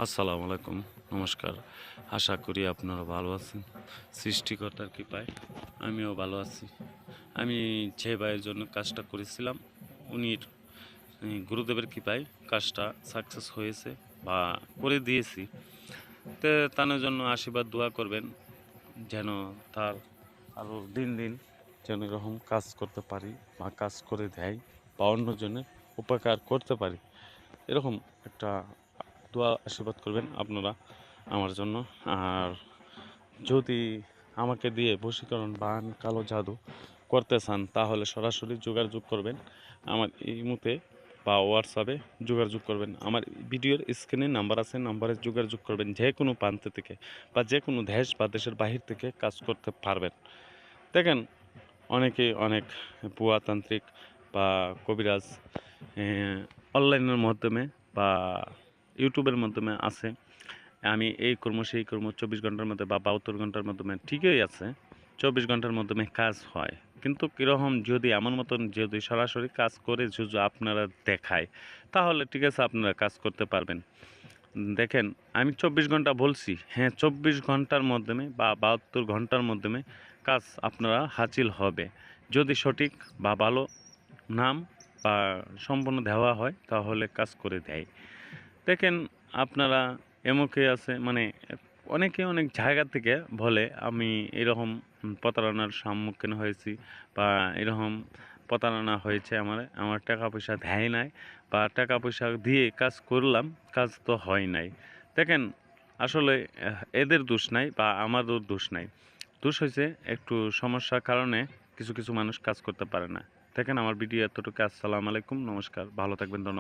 আসসালামু আলাইকুম, নমস্কার। আশা করি আপনারা ভালো আছেন। সৃষ্টিকর্তার কৃপায় আমিও ভালো আছি। আমি যে ভাইয়ের জন্য কাজটা করেছিলাম, উনির গুরুদেবের কৃপায় কাজটা সাকসেস হয়েছে বা করে দিয়েছি। তো তার জন্য আশীর্বাদ দোয়া করবেন, যেন তার আরও দিন দিন যেন এরকম কাজ করতে পারি বা কাজ করে দেয় বা অন্যজনের উপকার করতে পারি, এরকম একটা দোয়া আশীর্বাদ করবেন আপনারা আমার জন্য। আর যদি আমাকে দিয়ে বশীকরণ বান কালো জাদু করতে চান, তাহলে সরাসরি যোগাযোগ করবেন আমার এই মুহূর্তে বা হোয়াটসঅ্যাপে যোগাযোগ করবেন। আমার ভিডিওর স্ক্রিনে নাম্বার আছে, নাম্বারে যোগাযোগ করবেন। যে কোনো প্রান্ত থেকে বা যে কোনো দেশ বা দেশের বাহির থেকে কাজ করতে পারবেন। দেখেন, অনেকেই অনেক ভুয়াতান্ত্রিক বা কবিরাজ অনলাইনের মাধ্যমে বা ইউটিউবের মাধ্যমে আছে। আমি এই কর্ম সেই কর্ম 24 ঘন্টার মধ্যে বা 72 ঘন্টার মাধ্যমে, ঠিকই আছে 24 ঘন্টার মাধ্যমে কাজ হয়। কিন্তু কীরকম, যদি আমার মতন যদি সরাসরি কাজ করে যদি আপনারা দেখায়, তাহলে ঠিক আছে, আপনারা কাজ করতে পারবেন। দেখেন, আমি 24 ঘন্টা বলছি, হ্যাঁ 24 ঘন্টার মাধ্যমে বা 72 ঘন্টার মাধ্যমে কাজ আপনারা হাসিল হবে, যদি সঠিক বা ভালো নাম বা সম্পূর্ণ দেওয়া হয়, তাহলে কাজ করে দেয়। দেখেন, আপনারা এমকে আছে, মানে অনেকে অনেক জায়গা থেকে বলে আমি এরকম প্রতারণার সম্মুখীন হয়েছি বা এরকম প্রতারণা হয়েছে, আমার টাকা পয়সা দেয় নাই বা টাকা পয়সা দিয়ে কাজ করলাম, কাজ তো হয় নাই। দেখেন, আসলে এদের দোষ নাই বা আমারও দোষ নাই। দোষ হয়েছে একটু সমস্যার কারণে কিছু কিছু মানুষ কাজ করতে পারে না। দেখেন, আমার ভিডিও এতটুকু। আসসালামু আলাইকুম, নমস্কার, ভালো থাকবেন, ধন্যবাদ।